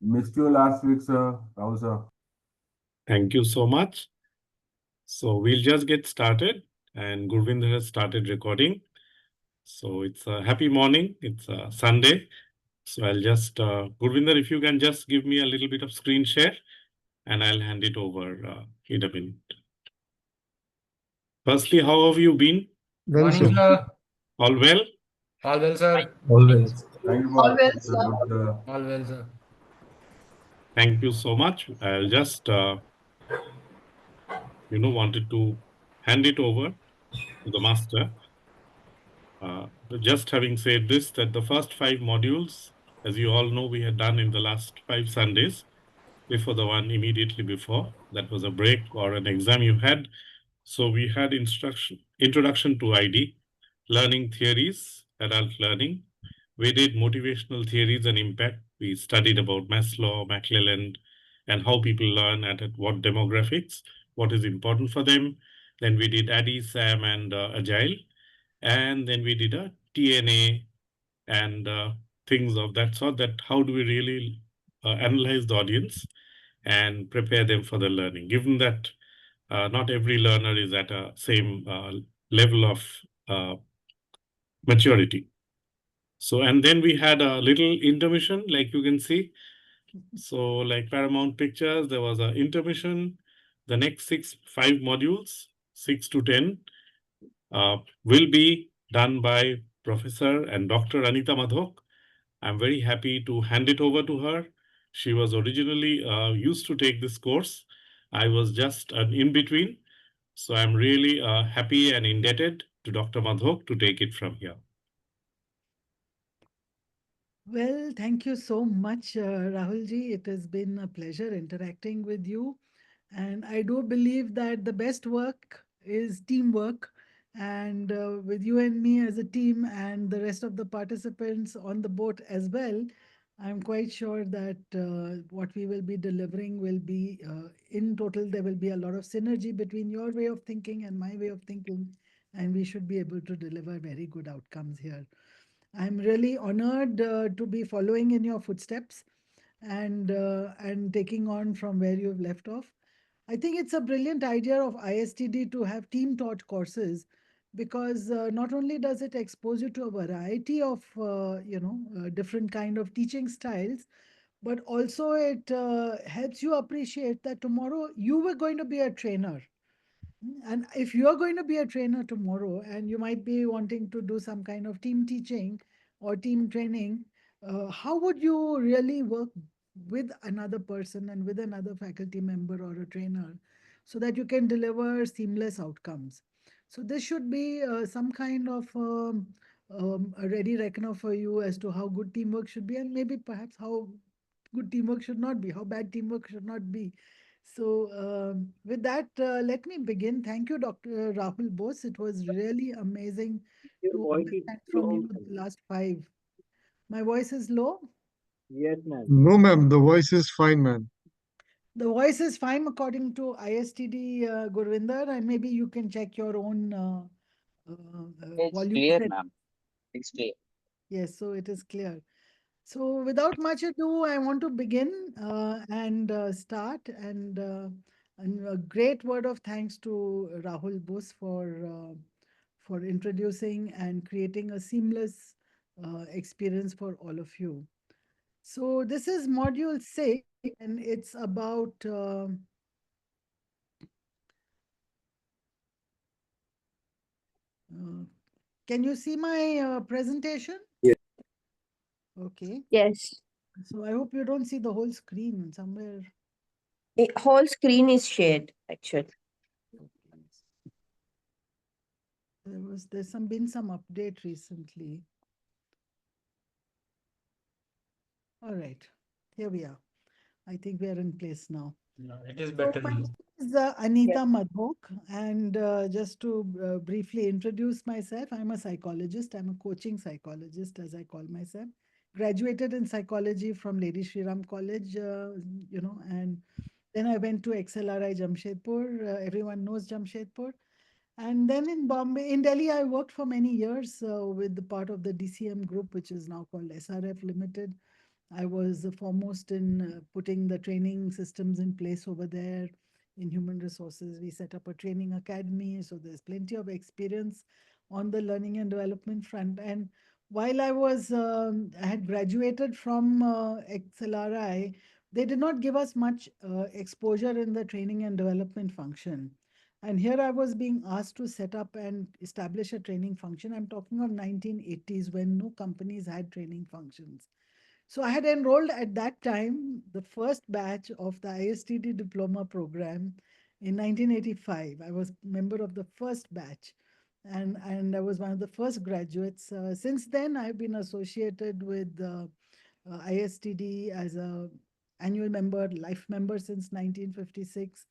Missed you last week, sir. Rahul, sir. Thank you so much. So we'll just get started, and Gurvinder has started recording. So it's a happy morning. It's a Sunday. So I'll just, Gurvinder, if you can just give me a little bit of screen share, and I'll hand it over in a minute. Firstly, how have you been? Well, Morning, sir. sir. All well? All well, sir. Always. Thank you All for well, asking, sir. sir. Good, All well, sir. Thank you so much. I'll just, wanted to hand it over to the master. But just having said this, that the first 5 modules, as you all know, we had done in the last 5 Sundays, before the one immediately before. That was a break or an exam you had. So we had introduction to ID, learning theories, adult learning. We did motivational theories and impact. We studied about Maslow, McClelland, and how people learn at what demographics, what is important for them. Then we did ADDIE, SAM, and Agile. And then we did a TNA and things of that sort, that how do we really analyze the audience and prepare them for the learning, given that not every learner is at a same level of uh, maturity. So, and then we had a little intermission, like you can see. So like Paramount Pictures, there was an intermission. The next 5 modules, 6 to 10, will be done by Professor and Dr. Aneeta Madhok. I'm very happy to hand it over to her. She was originally used to take this course. I was just an in-between. So I'm really happy and indebted to Dr. Madhok to take it from here. Well, thank you so much, Rahulji. It has been a pleasure interacting with you. And I do believe that the best work is teamwork. And with you and me as a team and the rest of the participants on the boat as well, I'm quite sure that what we will be delivering will be, in total, there will be a lot of synergy between your way of thinking and my way of thinking. And we should be able to deliver very good outcomes here. I'm really honored to be following in your footsteps and taking on from where you've left off. I think it's a brilliant idea of ISTD to have team taught courses because not only does it expose you to a variety of different kind of teaching styles, but also it helps you appreciate that tomorrow you were going to be a trainer. And if you're going to be a trainer tomorrow and you might be wanting to do some kind of team teaching or team training, how would you really work with another person and with another faculty member or a trainer so that you can deliver seamless outcomes? So this should be some kind of a ready reckoner for you as to how good teamwork should be and maybe perhaps how good teamwork should not be, how bad teamwork should not be. So, with that, let me begin. Thank you, Dr. Rahul Bose. It was really amazing Your to voice is understand from low. you the last 5. My voice is low. Yes, ma'am. No, ma'am. The voice is fine, ma'am. The voice is fine according to ISTD, Gurvinder, and maybe you can check your own It's volume clear, set. ma'am. It's clear. Yes, so it is clear. So, without much ado, I want to begin and start. And a great word of thanks to Rahul Bose for introducing and creating a seamless experience for all of you. So, this is module 6, and it's about. Uh, can you see my presentation? Yes. Okay. Yes. So, I hope you don't see the whole screen somewhere. The whole screen is shared, actually. Okay. There's been some update recently. All right, here we are. I think we are in place now. No, it is So better my now. name is Yes. Aneeta Madhok, and just to briefly introduce myself, I'm a psychologist. I'm a coaching psychologist, as I call myself. Graduated in psychology from Lady Shri Ram College, and then I went to XLRI Jamshedpur. Everyone knows Jamshedpur. And then in Bombay, in Delhi, I worked for many years with the part of the DCM group, which is now called SRF Limited. I was foremost in putting the training systems in place over there in human resources. We set up a training academy, so there's plenty of experience on the learning and development front. And while I had graduated from XLRI, they did not give us much exposure in the training and development function. And here I was being asked to set up and establish a training function. I'm talking of 1980s when no companies had training functions. So I had enrolled at that time the first batch of the ISTD diploma program in 1985. I was member of the first batch, and I was one of the first graduates. Since then, I've been associated with ISTD as a annual member, life member since 1956.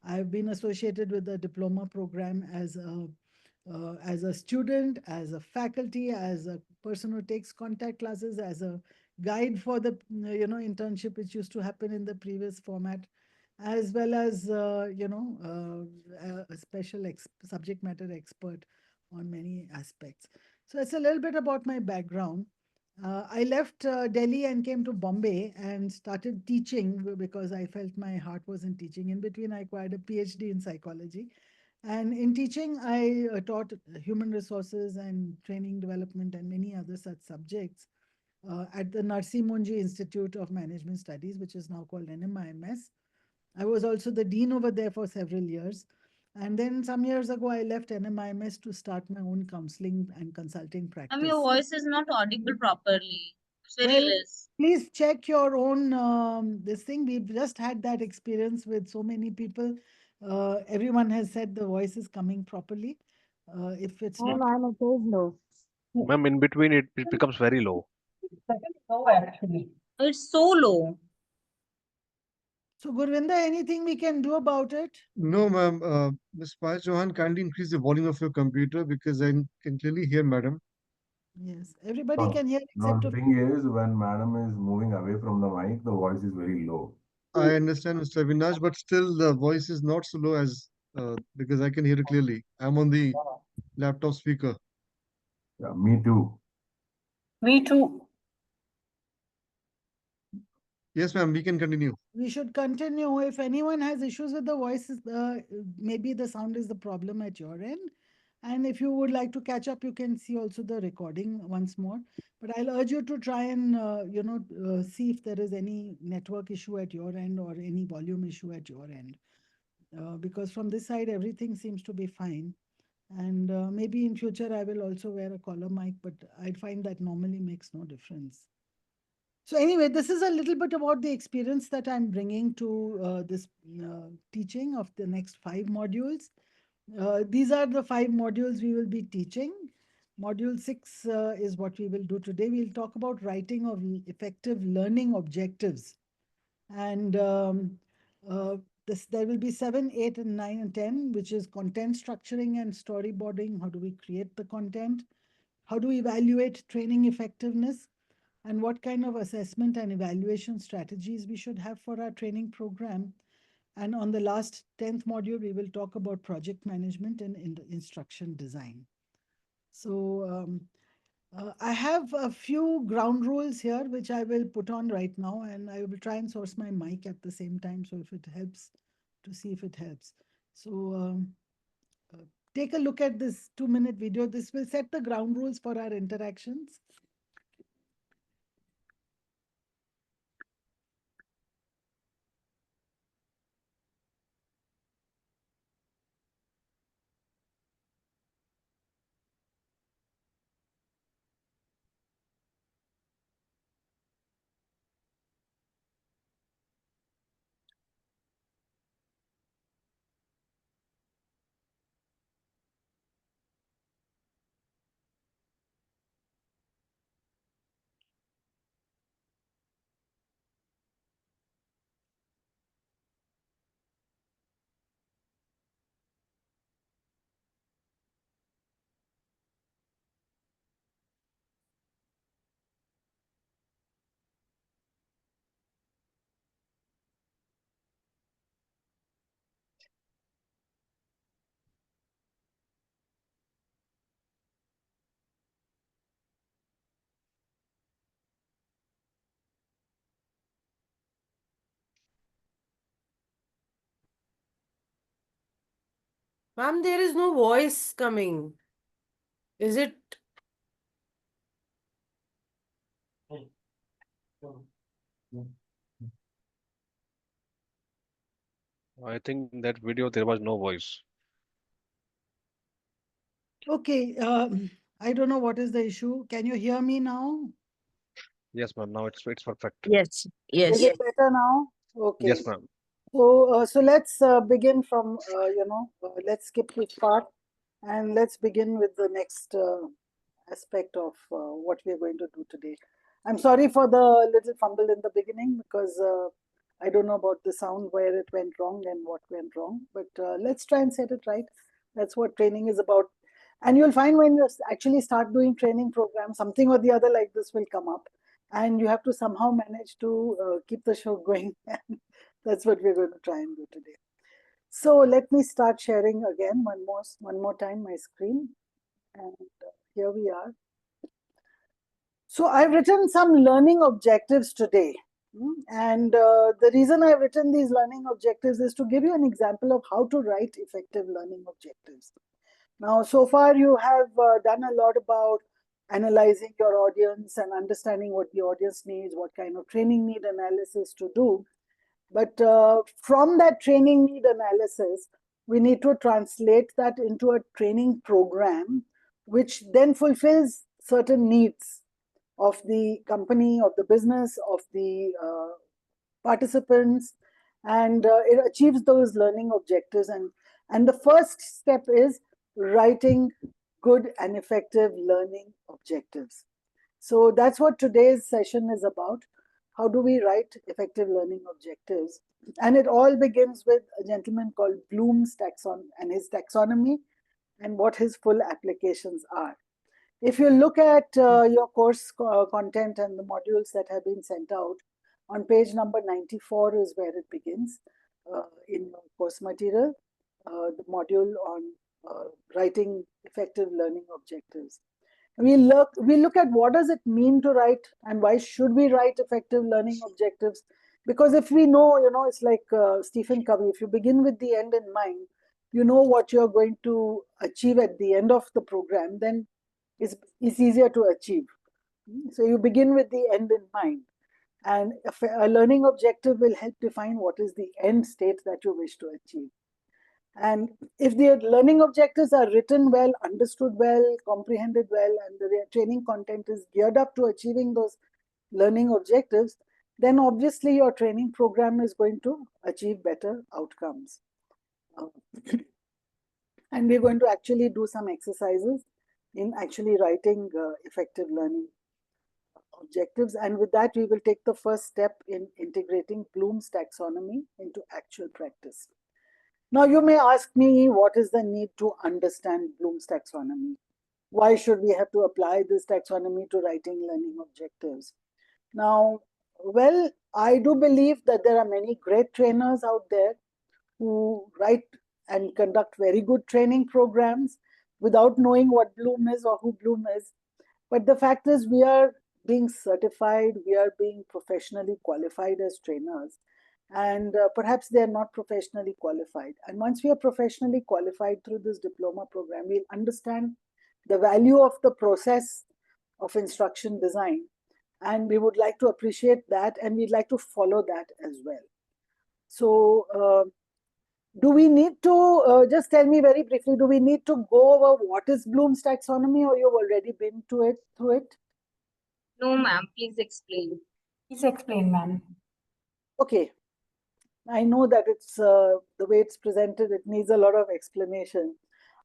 I've been associated with the diploma program as a student, as a faculty, as a person who takes contact classes, as a guide for the internship which used to happen in the previous format, as well as a special subject matter expert on many aspects. So it's a little bit about my background. I left Delhi and came to Bombay and started teaching because I felt my heart was in teaching. In between, I acquired a PhD in psychology. And in teaching, I taught human resources and training development and many other such subjects at the Narsi Monji Institute of Management Studies, which is now called NMIMS. I was also the dean over there for several years. And then some years ago, I left NMIMS to start my own counseling and consulting practice. Your voice is not audible properly. It's very Well, less. please check your own this thing. We've just had that experience with so many people. Everyone has said the voice is coming properly. If it's No, not, ma'am, it is low. Ma'am, in between it becomes very low. No, actually. It's so low. so Gurvinder, anything we can do about it? No, ma'am. Ms. Payal Chauhan, kindly increase the volume of your computer because I can clearly hear madam. Yes, everybody No, can hear no, except the of thing is, when madam is moving away from the mic, the voice is very low. I understand, Mr. Avinash, but still the voice is not so low as because I can hear it clearly. I'm on the laptop speaker. Yeah, me too. Me too. Yes, ma'am, we can continue. we should continue. If anyone has issues with the voices, maybe the sound is the problem at your end. And if you would like to catch up, you can see also the recording once more. But I'll urge you to try and see if there is any network issue at your end or any volume issue at your end. Because from this side, everything seems to be fine. And maybe in future, I will also wear a collar mic, but I find that normally makes no difference. So anyway, this is a little bit about the experience that I'm bringing to this teaching of the next 5 modules. These are the 5 modules we will be teaching. Module 6 is what we will do today. We'll talk about writing of effective learning objectives. And there will be 7, 8, and 9, and 10, which is content structuring and storyboarding. How do we create the content? How do we evaluate training effectiveness? And what kind of assessment and evaluation strategies we should have for our training program. And on the last 10th module, we will talk about project management and instruction design. So I have a few ground rules here, which I will put on right now, and I will try and source my mic at the same time. So if it helps, to see if it helps. So take a look at this 2-minute video. This will set the ground rules for our interactions. Ma'am, there is no voice coming. Is it? I think in that video there was no voice. Okay, I don't know what is the issue. Can you hear me now? Yes, ma'am. Now it's perfect. Yes, Is yes. it better now? Okay. Yes, ma'am. So let's begin from, let's skip this part and let's begin with the next aspect of what we're going to do today. I'm sorry for the little fumble in the beginning because I don't know about the sound, where it went wrong and what went wrong, but let's try and set it right. That's what training is about. And you'll find when you actually start doing training programs, something or the other like this will come up and you have to somehow manage to keep the show going. That's what we're going to try and do today. So let me start sharing again one more time my screen. And here we are. So I've written some learning objectives today. And the reason I've written these learning objectives is to give you an example of how to write effective learning objectives. Now, so far you have done a lot about analyzing your audience and understanding what the audience needs, what kind of training need analysis to do. But from that training need analysis, we need to translate that into a training program, which then fulfills certain needs of the company, of the business, of the participants, and it achieves those learning objectives. And the first step is writing good and effective learning objectives. So that's what today's session is about. How do we write effective learning objectives? And it all begins with a gentleman called Bloom's his taxonomy and what his full applications are. If you look at your course content and the modules that have been sent out, on page number 94 is where it begins in your course material, the module on writing effective learning objectives. We look at what does it mean to write and why should we write effective learning objectives. Because if we know, it's like Stephen Covey, if you begin with the end in mind, you know what you're going to achieve at the end of the program, then it's easier to achieve. So you begin with the end in mind. And a learning objective will help define what is the end state that you wish to achieve. And if the learning objectives are written well, understood well, comprehended well, and the training content is geared up to achieving those learning objectives, then obviously your training program is going to achieve better outcomes. And we're going to actually do some exercises in actually writing effective learning objectives. And with that, we will take the first step in integrating Bloom's taxonomy into actual practice. Now, you may ask me, what is the need to understand Bloom's taxonomy? Why should we have to apply this taxonomy to writing learning objectives? Now, well, I do believe that there are many great trainers out there who write and conduct very good training programs without knowing what Bloom is or who Bloom is. But the fact is, we are being certified, we are being professionally qualified as trainers. And perhaps they are not professionally qualified. And once we are professionally qualified through this diploma program, we'll understand the value of the process of instruction design. And we would like to appreciate that, and we'd like to follow that as well. So do we need to, just tell me very briefly, do we need to go over what is Bloom's taxonomy, or you've already been through it? No, ma'am, please explain. Please explain, ma'am. Okay. I know that it's the way it's presented, it needs a lot of explanation.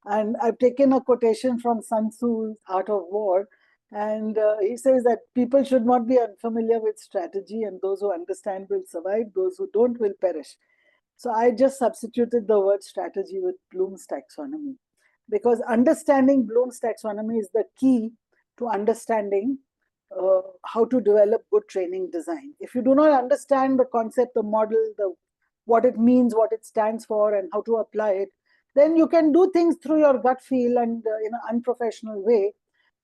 And I've taken a quotation from Sun Tzu's Art of War. And he says that people should not be unfamiliar with strategy, and those who understand will survive, those who don't will perish. So I just substituted the word strategy with Bloom's taxonomy, because understanding Bloom's taxonomy is the key to understanding how to develop good training design. If you do not understand the concept, the model, what it means, what it stands for, and how to apply it, then you can do things through your gut feel and in an unprofessional way.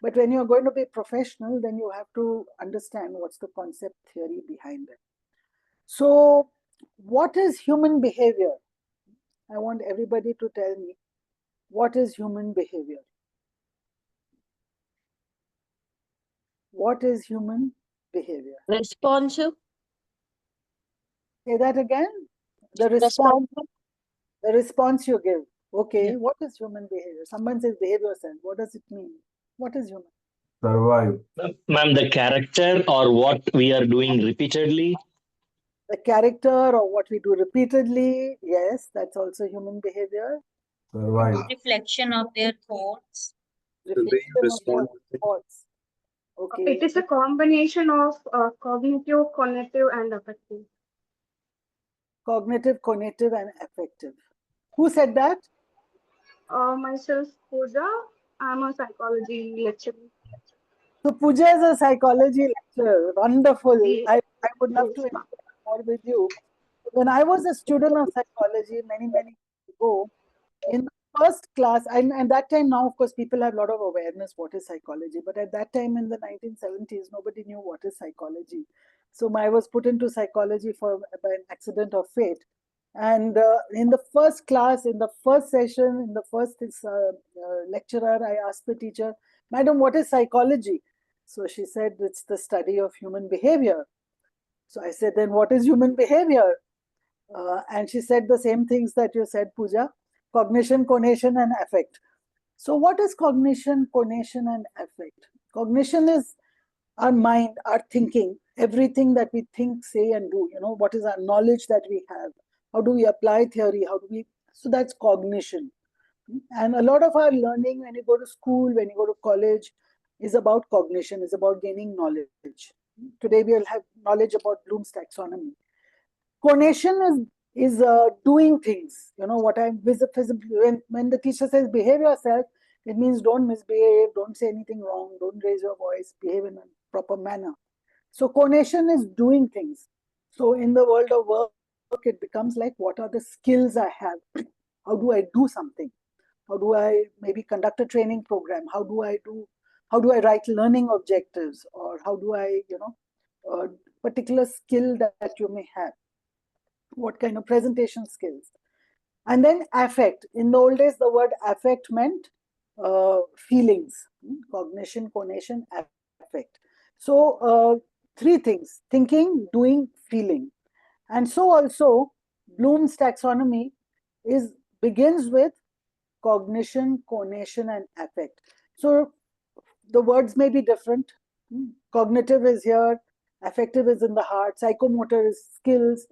But when you're going to be professional, then you have to understand what's the concept theory behind it. So what is human behavior? I want everybody to tell me. What is human behavior? What is human behavior? Responsive. Say that again. The response you give. Okay, Yeah. what is human behavior? Someone says behave yourself. What does it mean? What is human? Survive. Ma'am, the character or what we are doing repeatedly. The character or what we do repeatedly. Yes, that's also human behavior. Survive. Reflection of their thoughts. Reflection of their thoughts. Okay. It is a combination of cognitive, cognitive, and affective. Cognitive, cognitive, and affective. Who said that? Myself, Pooja. I'm a psychology lecturer. So Pooja is a psychology lecturer. Wonderful. Yes. I would love to interact more with you. When I was a student of psychology many years ago, in the first class, and that time now, of course, people have a lot of awareness what is psychology. But at that time in the 1970s, nobody knew what is psychology. So I was put into psychology by an accident of fate. And in the first class, in the first session, in the first lecturer, I asked the teacher, Madam, what is psychology? So she said, it's the study of human behavior. So I said, then what is human behavior? And she said the same things that you said, Pooja, cognition, conation, and affect. So what is cognition, conation, and affect? Cognition is our mind, our thinking, everything that we think, say, and do. What is our knowledge that we have? How do we apply theory? So that's cognition. And a lot of our learning when you go to school, when you go to college, is about cognition, is about gaining knowledge. Today we'll have knowledge about Bloom's taxonomy. Conation is doing things. What I'm when the teacher says behave yourself, it means don't misbehave, don't say anything wrong, don't raise your voice, behave in a proper manner. So conation is doing things. So in the world of work, it becomes like, what are the skills I have? How do I do something? How do I maybe conduct a training program? How do I write learning objectives? Or how do I, particular skill that you may have? What kind of presentation skills? And then affect. In the old days, the word affect meant feelings, cognition, conation, affect. So three things: thinking, doing, feeling. And so also Bloom's taxonomy begins with cognition, conation, and affect. So the words may be different. Cognitive is here, affective is in the heart, psychomotor is skills.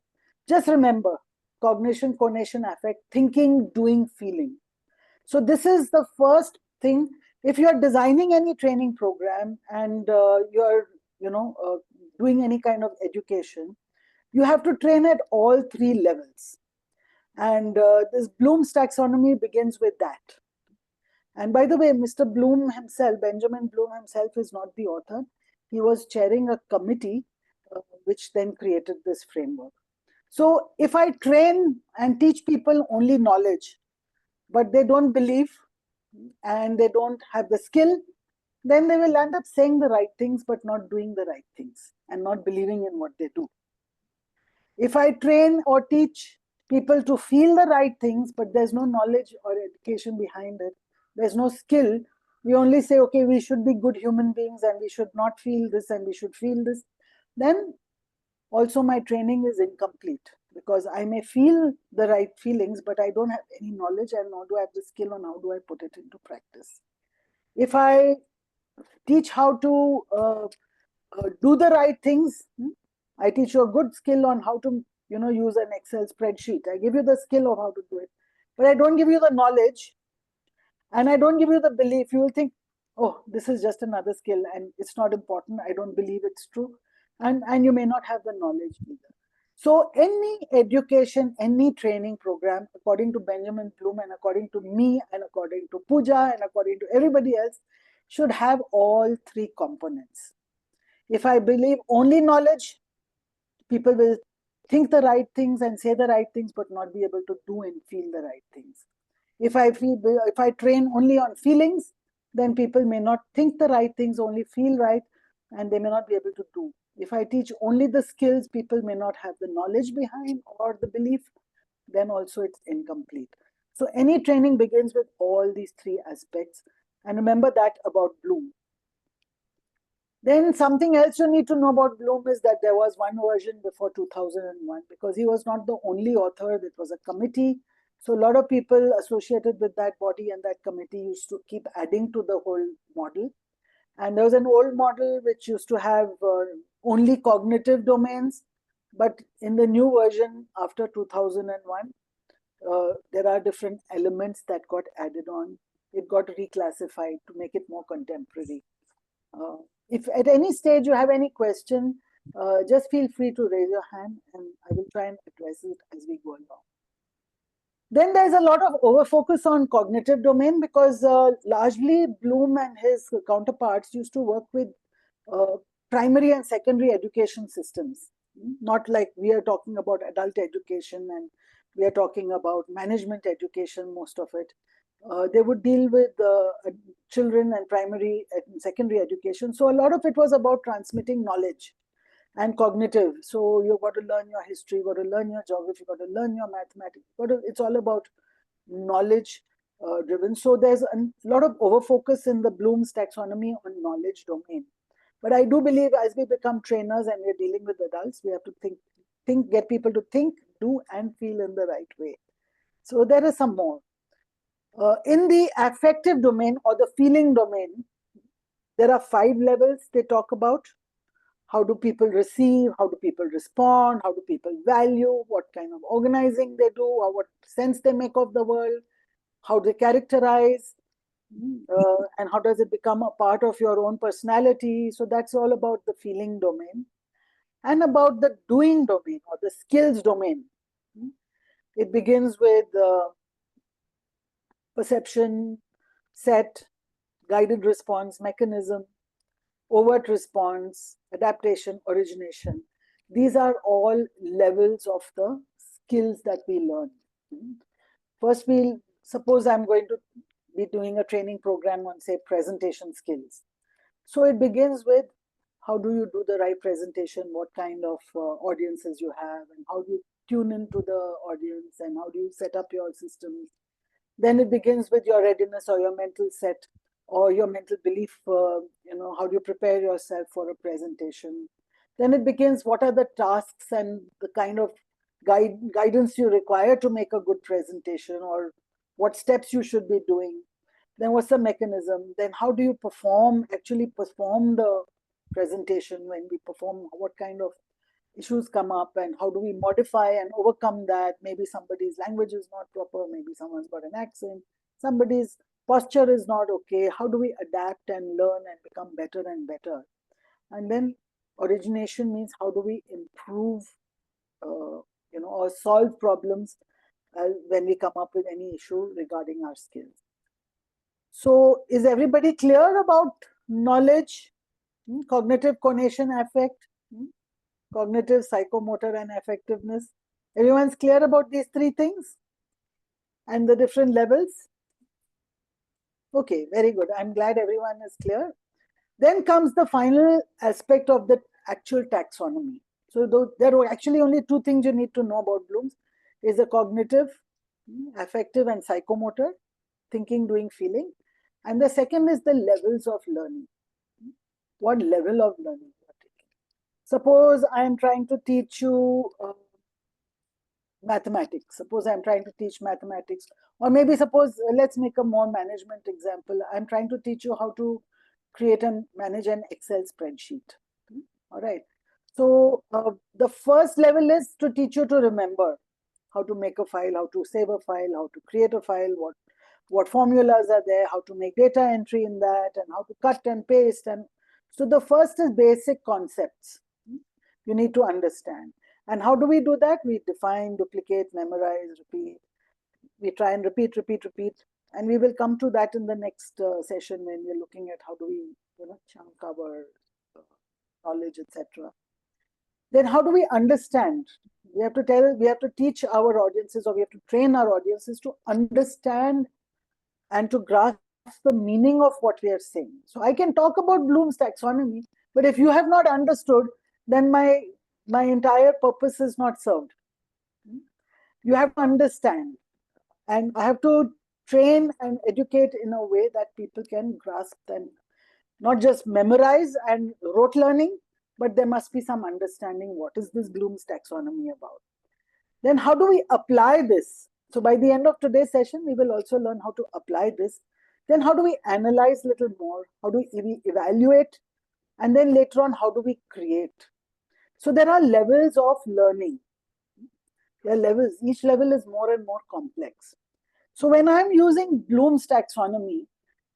Just remember, cognition, conation, affect, thinking, doing, feeling. So this is the first thing. If you're designing any training program and you're doing any kind of education, you have to train at all three levels. And this Bloom's taxonomy begins with that. And by the way, Mr. Bloom himself, Benjamin Bloom himself, is not the author. He was chairing a committee which then created this framework. So if I train and teach people only knowledge, but they don't believe and they don't have the skill, then they will end up saying the right things but not doing the right things and not believing in what they do. If I train or teach people to feel the right things, but there's no knowledge or education behind it, there's no skill, we only say, okay, we should be good human beings and we should not feel this and we should feel this, then also my training is incomplete, because I may feel the right feelings, but I don't have any knowledge and nor do I have the skill on how do I put it into practice. If I teach how to do the right things, I teach you a good skill on how to use an Excel spreadsheet. I give you the skill of how to do it, but I don't give you the knowledge and I don't give you the belief. You will think, oh, this is just another skill and it's not important. I don't believe it's true. And you may not have the knowledge either. So any education, any training program, according to Benjamin Bloom and according to me and according to Pooja and according to everybody else, should have all three components. If I believe only knowledge, people will think the right things and say the right things, but not be able to do and feel the right things. If I train only on feelings, then people may not think the right things, only feel right, and they may not be able to do. If I teach only the skills, people may not have the knowledge behind or the belief, then also it's incomplete. So any training begins with all these three aspects. And remember that about Bloom. Then something else you need to know about Bloom is that there was one version before 2001, because he was not the only author. It was a committee. So a lot of people associated with that body and that committee used to keep adding to the whole model. And there was an old model which used to have only cognitive domains. But in the new version after 2001, there are different elements that got added on. It got reclassified to make it more contemporary. If at any stage you have any question, just feel free to raise your hand and I will try and address it as we go along. Then there's a lot of overfocus on cognitive domain because largely Bloom and his counterparts used to work with primary and secondary education systems. Not like we are talking about adult education and we are talking about management education, most of it. They would deal with children and primary and secondary education. So a lot of it was about transmitting knowledge and cognitive. So you've got to learn your history, you've got to learn your geography, you've got to learn your mathematics. It's all about knowledge driven. So there's a lot of overfocus in the Bloom's taxonomy on knowledge domain. But I do believe as we become trainers and we're dealing with adults, we have to get people to think, do, and feel in the right way. So there is some more. In the affective domain or the feeling domain, there are 5 levels they talk about. How do people receive? How do people respond? How do people value? What kind of organizing they do, or what sense they make of the world? How they characterize? And how does it become a part of your own personality? So that's all about the feeling domain. And about the doing domain or the skills domain. It begins with perception, set, guided response, mechanism, overt response, adaptation, origination. These are all levels of the skills that we learn. First, suppose I'm going to be doing a training program on, say, presentation skills. So it begins with how do you do the right presentation, what kind of audiences you have, and how do you tune into the audience, and how do you set up your systems. Then it begins with your readiness or your mental set or your mental belief, how do you prepare yourself for a presentation. Then it begins what are the tasks and the kind of guidance you require to make a good presentation, or what steps you should be doing. Then what's the mechanism? Then how do you actually perform the presentation? When we perform, what kind of issues come up and how do we modify and overcome that? Maybe somebody's language is not proper, maybe someone's got an accent, somebody's posture is not okay. How do we adapt and learn and become better and better? And then origination means how do we improve or solve problems when we come up with any issue regarding our skills. So is everybody clear about knowledge, cognitive, conation, affect, cognitive, psychomotor, and effectiveness? Everyone's clear about these 3 things and the different levels? Okay, very good. I'm glad everyone is clear. Then comes the final aspect of the actual taxonomy. So there are actually only 2 things you need to know about Bloom's. Is the cognitive, affective, and psychomotor, thinking, doing, feeling. And the second is the levels of learning. What level of learning you are taking? Suppose I am trying to teach you mathematics. Suppose I'm trying to teach mathematics. Or maybe suppose, let's make a more management example. I'm trying to teach you how to create and manage an Excel spreadsheet. All right. So the first level is to teach you to remember how to make a file, how to save a file, how to create a file, what formulas are there, how to make data entry in that, and how to cut and paste. And so the first is basic concepts you need to understand. And how do we do that? We define, duplicate, memorize, repeat. We try and repeat. And we will come to that in the next session when we're looking at how do we chunk our knowledge, etc. Then how do we understand? We have to teach our audiences, or we have to train our audiences to understand and to grasp the meaning of what we are saying. So I can talk about Bloom's taxonomy, but if you have not understood, then my entire purpose is not served. You have to understand. And I have to train and educate in a way that people can grasp and not just memorize and rote learning, but there must be some understanding what is this Bloom's taxonomy about. Then how do we apply this? So by the end of today's session, we will also learn how to apply this. Then how do we analyze a little more? How do we evaluate? And then later on, how do we create? So there are levels of learning. There are levels. Each level is more and more complex. So when I'm using Bloom's taxonomy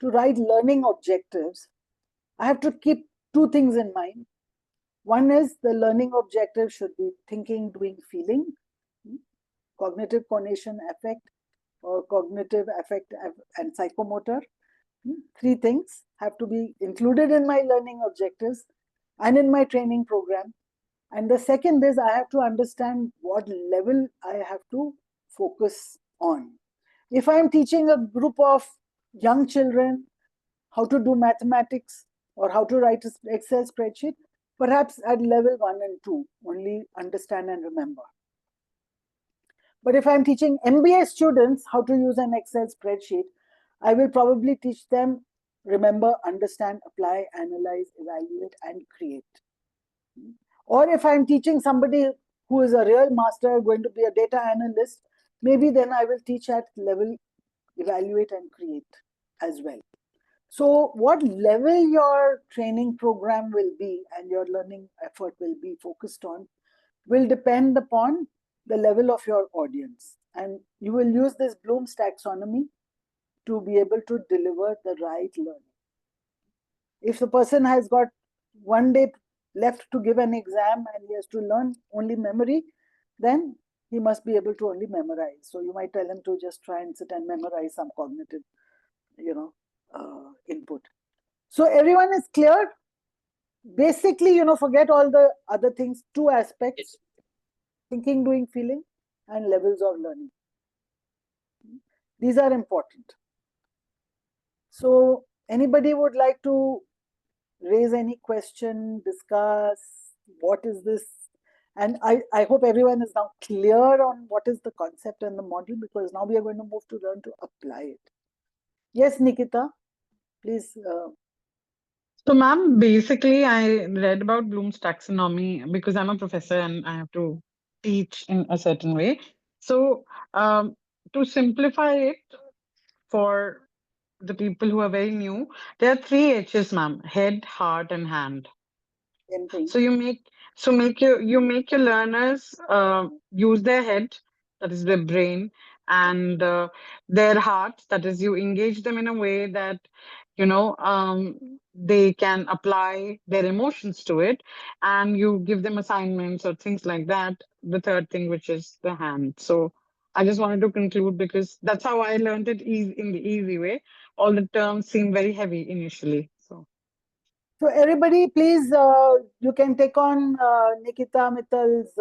to write learning objectives, I have to keep two things in mind. One is the learning objective should be thinking, doing, feeling, cognitive, conation, affect, or cognitive, affect, and psychomotor. Three things have to be included in my learning objectives and in my training program. And the second is I have to understand what level I have to focus on. If I'm teaching a group of young children how to do mathematics or how to write an Excel spreadsheet, perhaps at level 1 and 2, only understand and remember. But if I'm teaching MBA students how to use an Excel spreadsheet, I will probably teach them remember, understand, apply, analyze, evaluate, and create. Or if I'm teaching somebody who is a real master, going to be a data analyst, maybe then I will teach at level evaluate and create as well. So what level your training program will be and your learning effort will be focused on will depend upon the level of your audience. And you will use this Bloom's taxonomy to be able to deliver the right learning. If the person has got one day left to give an exam and he has to learn only memory, then he must be able to only memorize. So you might tell him to just try and sit and memorize some cognitive, input. So everyone is clear? Basically, forget all the other things, two aspects, thinking, doing, feeling, and levels of learning. These are important. So anybody would like to raise any question, discuss, what is this? And I hope everyone is now clear on what is the concept and the model, because now we are going to move to learn to apply it. Yes, Nikita, please. So, ma'am, basically, I read about Bloom's taxonomy because I'm a professor and I have to teach in a certain way. So, to simplify it for the people who are very new, there are three H's, ma'am: head, heart, and hand. Same thing. So you make your learners use their head, that is their brain, and their heart, that is you engage them in a way that they can apply their emotions to it, and you give them assignments or things like that. The third thing, which is the hand. So I just wanted to conclude because that's how I learned it in the easy way. All the terms seem very heavy initially. So everybody, please, you can take on Nikita Mittal's,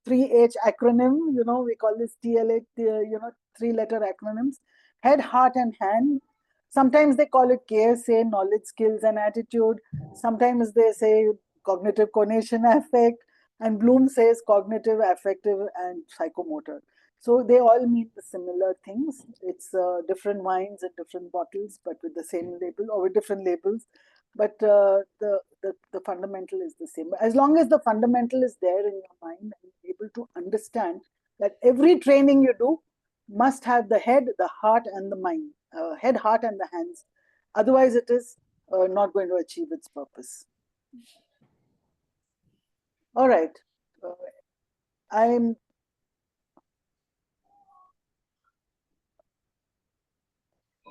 3H acronym. We call this TLH, 3-letter acronyms: head, heart, and hand. Sometimes they call it KSA, knowledge, skills, and attitude. Sometimes they say cognitive, conation, affect. And Bloom says cognitive, affective, and psychomotor. So they all mean the similar things. It's different wines in different bottles, but with the same label or with different labels. But the fundamental is the same. As long as the fundamental is there in your mind and you're able to understand that every training you do must have the head, the heart, and the mind. Head, heart, and the hands. Otherwise, it is not going to achieve its purpose. All right.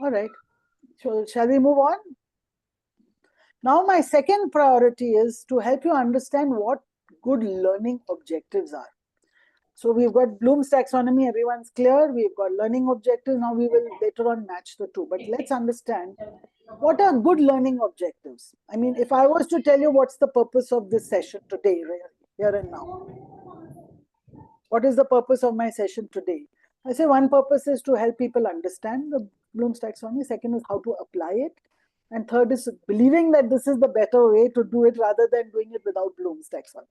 All right. So shall we move on? Now, my second priority is to help you understand what good learning objectives are. So we've got Bloom's taxonomy, everyone's clear. We've got learning objectives. Now we will later on match the two. But let's understand what are good learning objectives. I mean, if I was to tell you what's the purpose of this session today, here and now, what is the purpose of my session today? I say one purpose is to help people understand the Bloom's taxonomy. Second is how to apply it. And third is believing that this is the better way to do it rather than doing it without Bloom's taxonomy.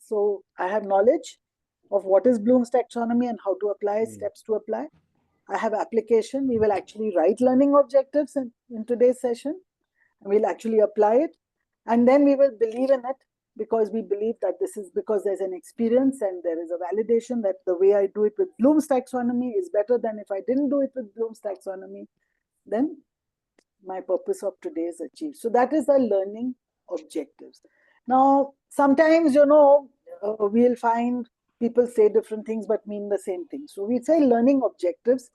So I have knowledge of what is Bloom's taxonomy and how to apply, steps to apply. I have application. We will actually write learning objectives in today's session. We'll actually apply it. And then we will believe in it because we believe that this is because there's an experience and there is a validation that the way I do it with Bloom's taxonomy is better than if I didn't do it with Bloom's taxonomy. Then my purpose of today is achieved. So that is the learning objectives. Now, sometimes, we'll find people say different things but mean the same thing. So we say learning objectives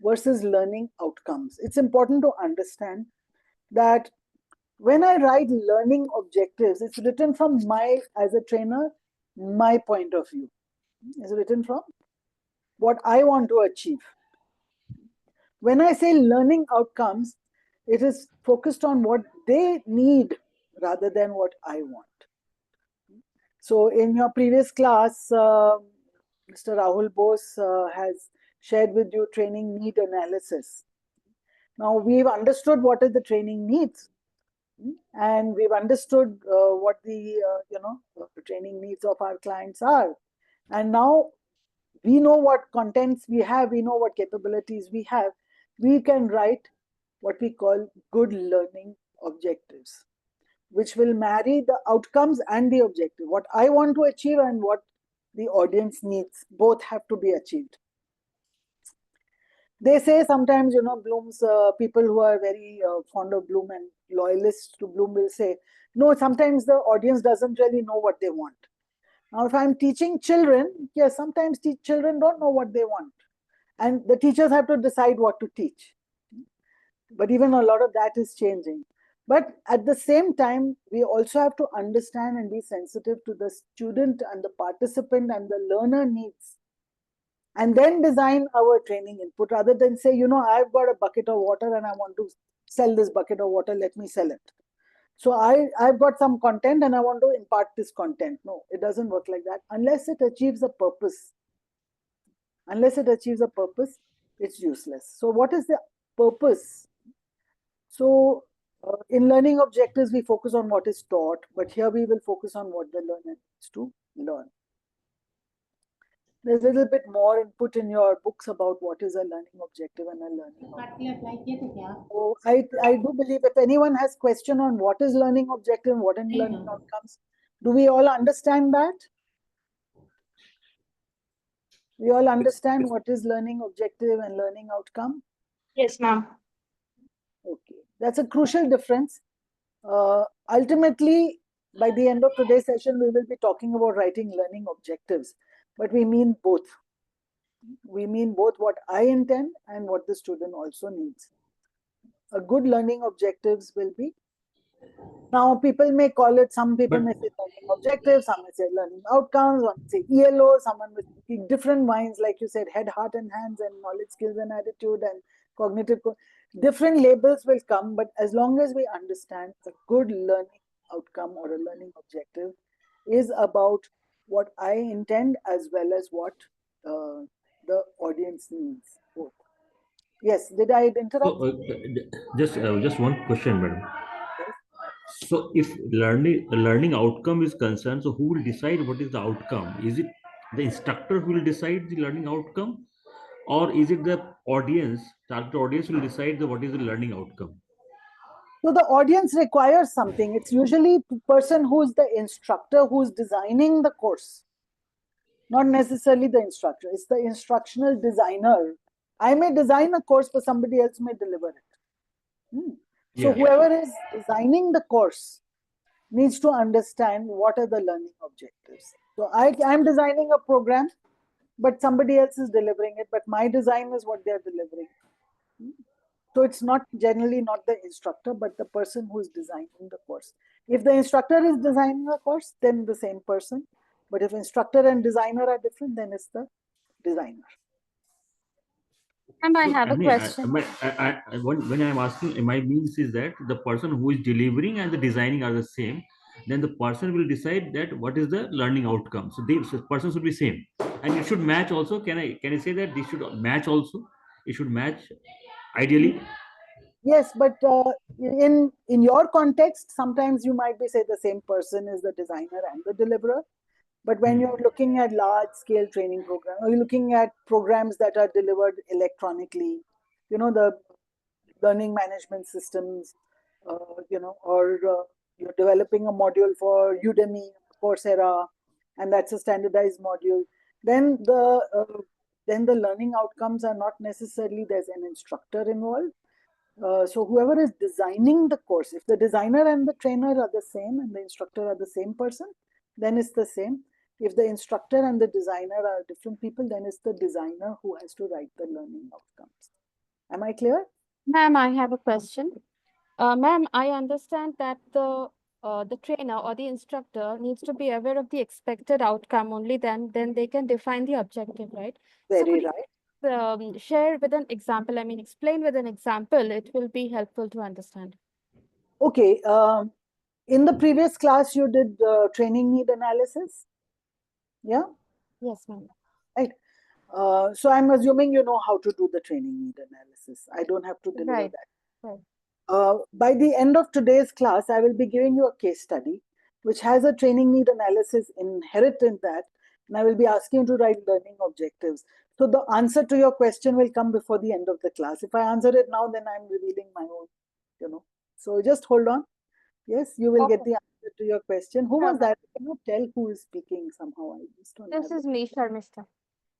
versus learning outcomes. It's important to understand that when I write learning objectives, it's written from as a trainer, my point of view. It's written from what I want to achieve. When I say learning outcomes, it is focused on what they need rather than what I want. So in your previous class, Mr. Rahul Bose has shared with you training need analysis. Now we've understood what are the training needs, and we've understood what the training needs of our clients are. And now we know what contents we have, we know what capabilities we have. We can write what we call good learning objectives, which will marry the outcomes and the objective. What I want to achieve and what the audience needs, both have to be achieved. They say sometimes, Bloom's people who are very fond of Bloom and loyalists to Bloom will say, no, sometimes the audience doesn't really know what they want. Now, if I'm teaching children, yes, sometimes children don't know what they want. And the teachers have to decide what to teach. But even a lot of that is changing. But at the same time, we also have to understand and be sensitive to the student and the participant and the learner needs. And then design our training input rather than say, I've got a bucket of water and I want to sell this bucket of water, let me sell it. So I've got some content and I want to impart this content. No, it doesn't work like that. Unless it achieves a purpose. Unless it achieves a purpose, it's useless. So what is the purpose? So in learning objectives, we focus on what is taught, but here we will focus on what the learner needs to learn. There's a little bit more input in your books about what is a learning objective and a learning outcome. So I do believe if anyone has question on what is learning objective and what are learning outcomes, do we all understand that? We all understand what is learning objective and learning outcome? Yes, ma'am. Okay, that's a crucial difference. Ultimately, by the end of today's session, we will be talking about writing learning objectives, but we mean both. We mean both what I intend and what the student also needs. A good learning objectives will be, now people may call it, some people may say learning objectives, some may say learning outcomes, some may say ELO, someone with different minds, like you said, head, heart and hands, and knowledge, skills and attitude, and cognitive. Different labels will come, but as long as we understand a good learning outcome or a learning objective is about what I intend as well as what the audience needs. Both. Yes, did I interrupt? So, just one question, madam. Yes. So if learning outcome is concerned, so who will decide what is the outcome? Is it the instructor who will decide the learning outcome, or is it the audience, target audience will decide what is the learning outcome? So the audience requires something. It's usually the person who's the instructor who's designing the course. Not necessarily the instructor. It's the instructional designer. I may design a course, but somebody else may deliver it. So whoever is designing the course needs to understand what are the learning objectives. So I'm designing a program, but somebody else is delivering it, but my design is what they're delivering. So it's not generally not the instructor, but the person who is designing the course. If the instructor is designing the course, then the same person. But if instructor and designer are different, then it's the designer. And I have a question. When I'm asking, my means is that the person who is delivering and the designing are the same, then the person will decide that what is the learning outcome. So the person should be same, and it should match also. Can I say that this should match also? It should match ideally. Yes, but in your context, sometimes you might be say the same person is the designer and the deliverer. But when you're looking at large scale training programs, or you're looking at programs that are delivered electronically, the learning management systems, or you're developing a module for Udemy, Coursera, and that's a standardized module, then the learning outcomes are not necessarily there's an instructor involved. So whoever is designing the course, if the designer and the trainer are the same and the instructor are the same person, then it's the same. If the instructor and the designer are different people, then it's the designer who has to write the learning outcomes. Am I clear? Ma'am, I have a question. Ma'am, I understand that the trainer or the instructor needs to be aware of the expected outcome only, then they can define the objective, right? So Very could right. you share with an example, I mean, explain with an example, it will be helpful to understand. Okay. In the previous class, you did training need analysis. Yeah? Yes, ma'am. Right. So I'm assuming you know how to do the training need analysis. I don't have to deliver Right. that. Right. By the end of today's class, I will be giving you a case study which has a training need analysis inherent in that, and I will be asking you to write learning objectives. So the answer to your question will come before the end of the class. If I answer it now, then I'm revealing my own, So just hold on. Yes, you will get Okay. the answer to your question. Who Sure, was ma'am. that? I cannot tell who is speaking somehow. I just don't This have is me, Sharmista.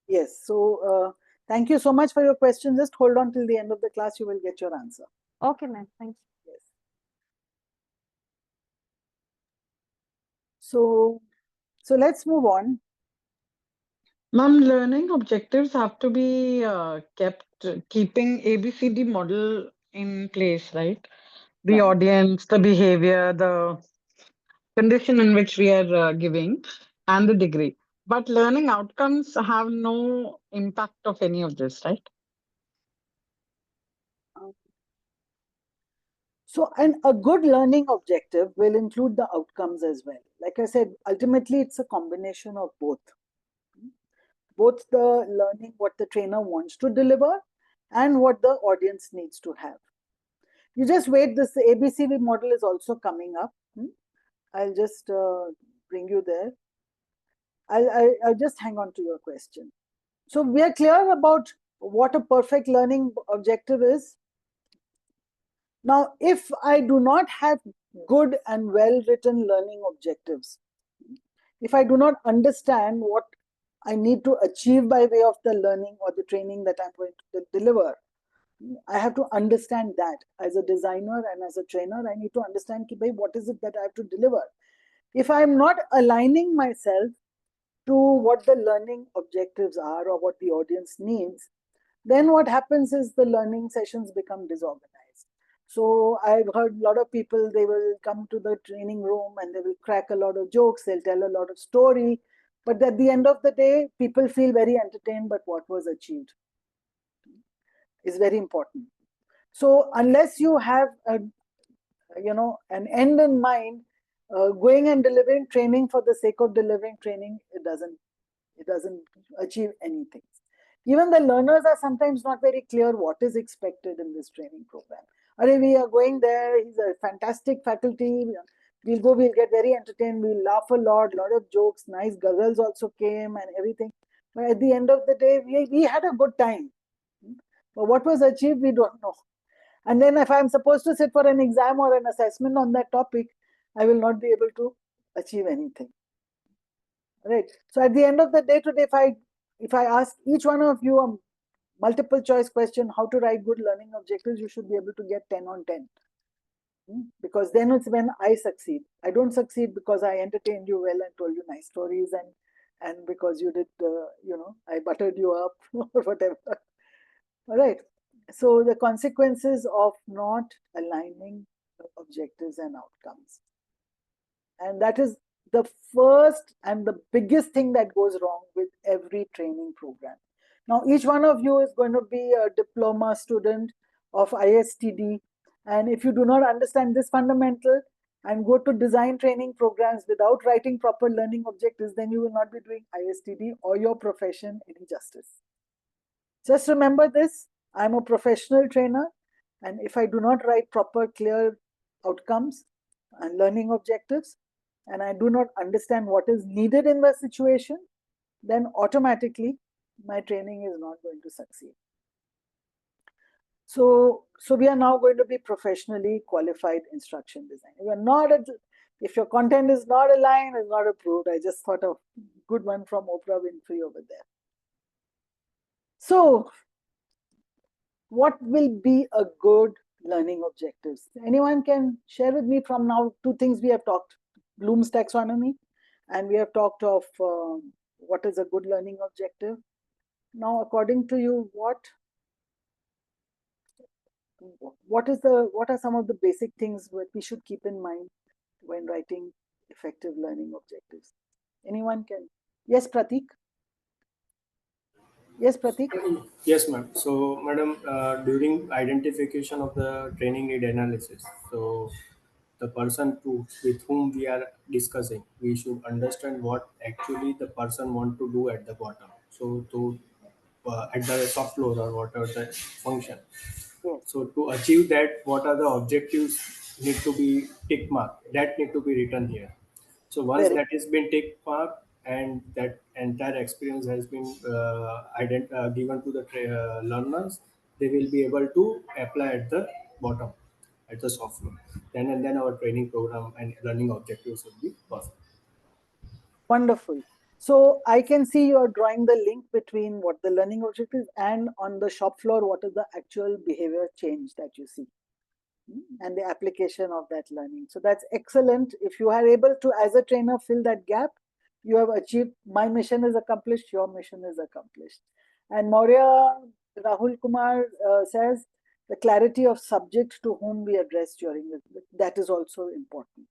Yes. So thank you so much for your question. Just hold on till the end of the class. You will get your answer. Okay, ma'am. Thank you. Yes. So let's move on. Ma'am, learning objectives have to be keeping ABCD model in place, right? The Right. audience, the behavior, the condition in which we are giving, and the degree. But learning outcomes have no impact of any of this, right? So, and a good learning objective will include the outcomes as well. Like I said, ultimately it's a combination of both. Both the learning, what the trainer wants to deliver, and what the audience needs to have. You just wait, this ABCD model is also coming up. I'll just bring you there. I'll just hang on to your question. So we are clear about what a perfect learning objective is. Now, if I do not have good and well-written learning objectives, if I do not understand what I need to achieve by way of the learning or the training that I'm going to deliver, I have to understand that as a designer and as a trainer. I need to understand what is it that I have to deliver. If I'm not aligning myself to what the learning objectives are or what the audience needs, then what happens is the learning sessions become disorganized. So I've heard a lot of people, they will come to the training room and they will crack a lot of jokes, they'll tell a lot of story, but at the end of the day, people feel very entertained, but what was achieved is very important. So unless you have an end in mind, going and delivering training for the sake of delivering training, it doesn't achieve anything. Even the learners are sometimes not very clear what is expected in this training program. We are going there, he's a fantastic faculty, we'll go, we'll get very entertained, we'll laugh a lot of jokes, nice ghazals also came and everything. But at the end of the day, we had a good time. But what was achieved, we don't know. And then if I'm supposed to sit for an exam or an assessment on that topic, I will not be able to achieve anything. Right. So at the end of the day today, if I ask each one of you a multiple choice question, how to write good learning objectives, you should be able to get 10 on 10. Because then it's when I succeed. I don't succeed because I entertained you well and told you nice stories and because you did, I buttered you up or whatever. All right. So the consequences of not aligning the objectives and outcomes. And that is the first and the biggest thing that goes wrong with every training program. Now, each one of you is going to be a diploma student of ISTD. And if you do not understand this fundamental and go to design training programs without writing proper learning objectives, then you will not be doing ISTD or your profession any justice. Just remember this, I'm a professional trainer. And if I do not write proper, clear outcomes and learning objectives, and I do not understand what is needed in the situation, then automatically my training is not going to succeed. So we are now going to be professionally qualified instruction designers. If your content is not aligned, is not approved, I just thought of good one from Oprah Winfrey over there. So what will be a good learning objectives? Anyone can share with me from now 2 things we have talked: Bloom's taxonomy, and we have talked of what is a good learning objective. Now, according to you, what are some of the basic things that we should keep in mind when writing effective learning objectives? Anyone can? Yes, Pratik. Yes, Pratik. Yes, ma'am. So, madam, during identification of the training need analysis, so the person with whom we are discussing, we should understand what actually the person want to do at the bottom. So, at the soft floor or whatever the function. So, to achieve that, what are the objectives need to be tick marked? That need to be written here. So once that has been tick marked and that entire experience has been given to the learners, they will be able to apply at the bottom, at the soft floor. Then our training program and learning objectives will be perfect. Wonderful. So I can see you're drawing the link between what the learning objective is and on the shop floor, what is the actual behavior change that you see and the application of that learning. So that's excellent. If you are able to, as a trainer, fill that gap, you have achieved, my mission is accomplished, your mission is accomplished. And Maurya Rahul Kumar says the clarity of subject to whom we address during this, that is also important.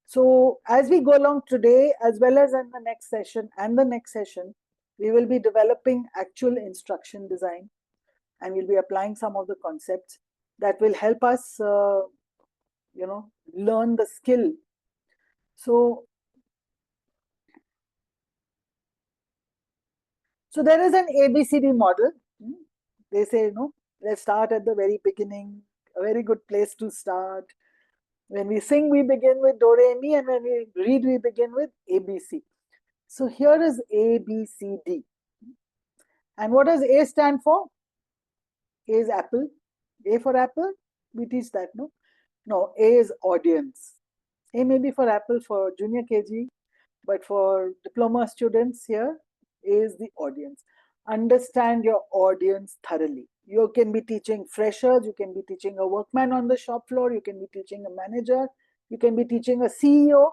So as we go along today, as well as in the next session and the next session, we will be developing actual instruction design, and we'll be applying some of the concepts that will help us, learn the skill. So there is an ABCD model. They say, let's start at the very beginning, a very good place to start. When we sing, we begin with do, re, mi, and when we read, we begin with ABC. So here is ABCD. And what does A stand for? A is apple. A for apple, we teach that, no? No, A is audience. A may be for apple for junior KG, but for diploma students here, A is the audience. Understand your audience thoroughly. You can be teaching freshers, you can be teaching a workman on the shop floor, you can be teaching a manager, you can be teaching a CEO.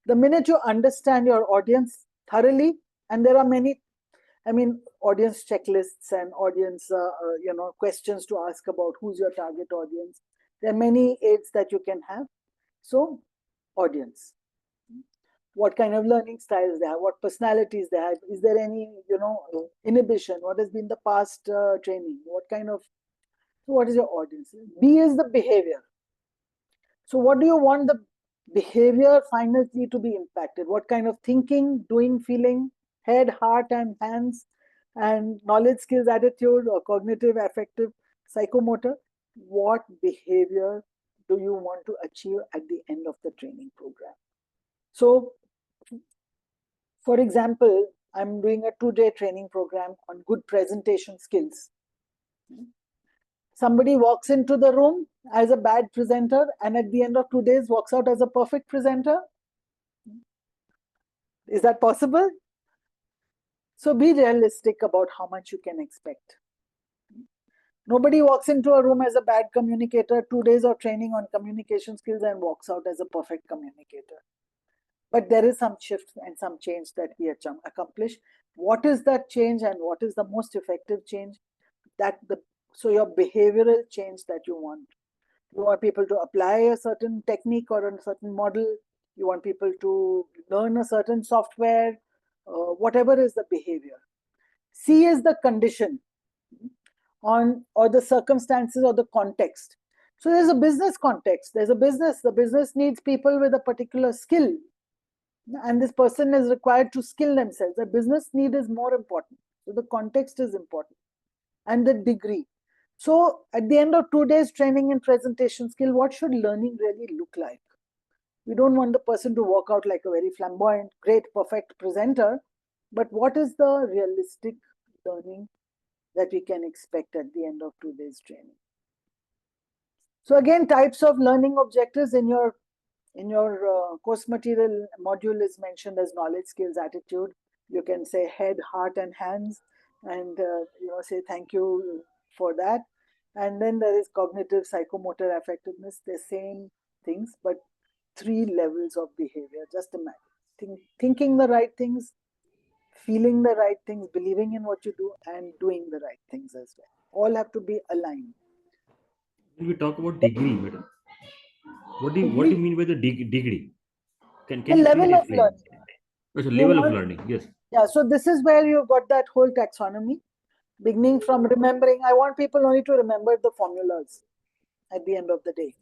The minute you understand your audience thoroughly, and there are many, audience checklists and audience, questions to ask about who's your target audience. There are many aids that you can have. So, audience. What kind of learning styles they have, what personalities they have, is there any, inhibition, what has been the past training, what is your audience? B is the behavior. So what do you want the behavior finally to be impacted? What kind of thinking, doing, feeling, head, heart, and hands, and knowledge, skills, attitude, or cognitive, affective, psychomotor? What behavior do you want to achieve at the end of the training program? So, for example, I'm doing a 2-day training program on good presentation skills. Somebody walks into the room as a bad presenter and at the end of 2 days walks out as a perfect presenter. Is that possible? So be realistic about how much you can expect. Nobody walks into a room as a bad communicator, 2 days of training on communication skills and walks out as a perfect communicator. But there is some shift and some change that we accomplish. What is that change and what is the most effective change? So your behavioral change that you want. You want people to apply a certain technique or a certain model. You want people to learn a certain software, whatever is the behavior. C is the condition or the circumstances or the context. So there's a business context. There's a business. The business needs people with a particular skill. And this person is required to skill themselves. The business need is more important. So the context is important. And the degree. So at the end of 2 days training and presentation skill, what should learning really look like? We don't want the person to walk out like a very flamboyant, great, perfect presenter. But what is the realistic learning that we can expect at the end of today's training? So again, types of learning objectives in your course material module is mentioned as knowledge, skills, attitude. You can say head, heart, and hands, and say thank you for that. And then there is cognitive, psychomotor, effectiveness. The same things, but 3 levels of behavior. Just imagine thinking the right things, feeling the right things, believing in what you do, and doing the right things as well. All have to be aligned. When we talk about degree, madam, what do you mean by the degree? Can The you level please of explain? learning. It's a You level of want- learning. Yes. Yeah, so this is where you've got that whole taxonomy, beginning from remembering. I want people only to remember the formulas at the end of the day.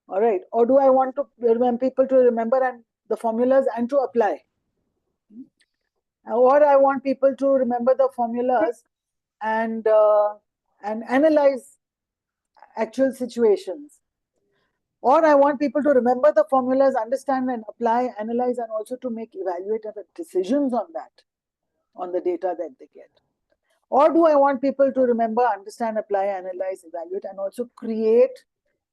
All right. Or do I want to remember people to remember and the formulas and to apply? Or I want people to remember the formulas and analyze actual situations. Or I want people to remember the formulas, understand and apply, analyze, and also to make evaluative decisions on that, on the data that they get. Or do I want people to remember, understand, apply, analyze, evaluate, and also create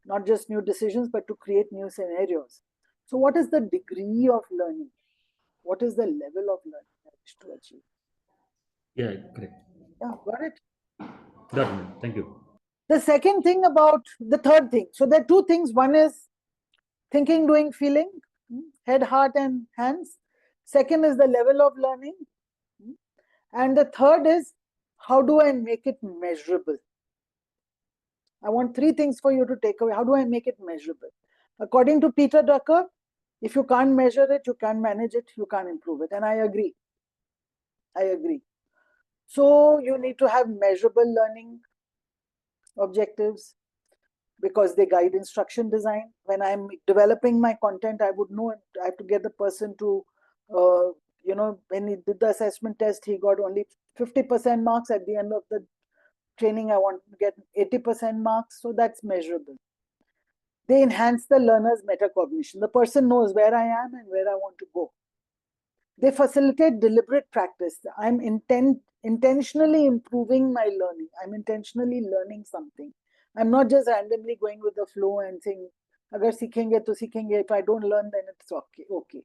not just new decisions, but to create new scenarios? So what is the degree of learning? What is the level of learning I wish to achieve? Yeah, correct. Yeah, got it. Got it. Thank you. The second thing about the third thing. So there are 2 things. One is thinking, doing, feeling, head, heart, and hands. Second is the level of learning. And the third is how do I make it measurable? I want 3 things for you to take away. How do I make it measurable? According to Peter Drucker, if you can't measure it, you can't manage it, you can't improve it. And I agree. I agree. So you need to have measurable learning objectives because they guide instruction design. When I'm developing my content, I would know I have to get the person to, when he did the assessment test, he got only 50% marks. At the end of the training, I want to get 80% marks. So that's measurable. They enhance the learner's metacognition. The person knows where I am and where I want to go. They facilitate deliberate practice. I'm intentionally improving my learning. I'm intentionally learning something. I'm not just randomly going with the flow and saying, agar seekhenge to seekhenge. If I don't learn, then it's okay.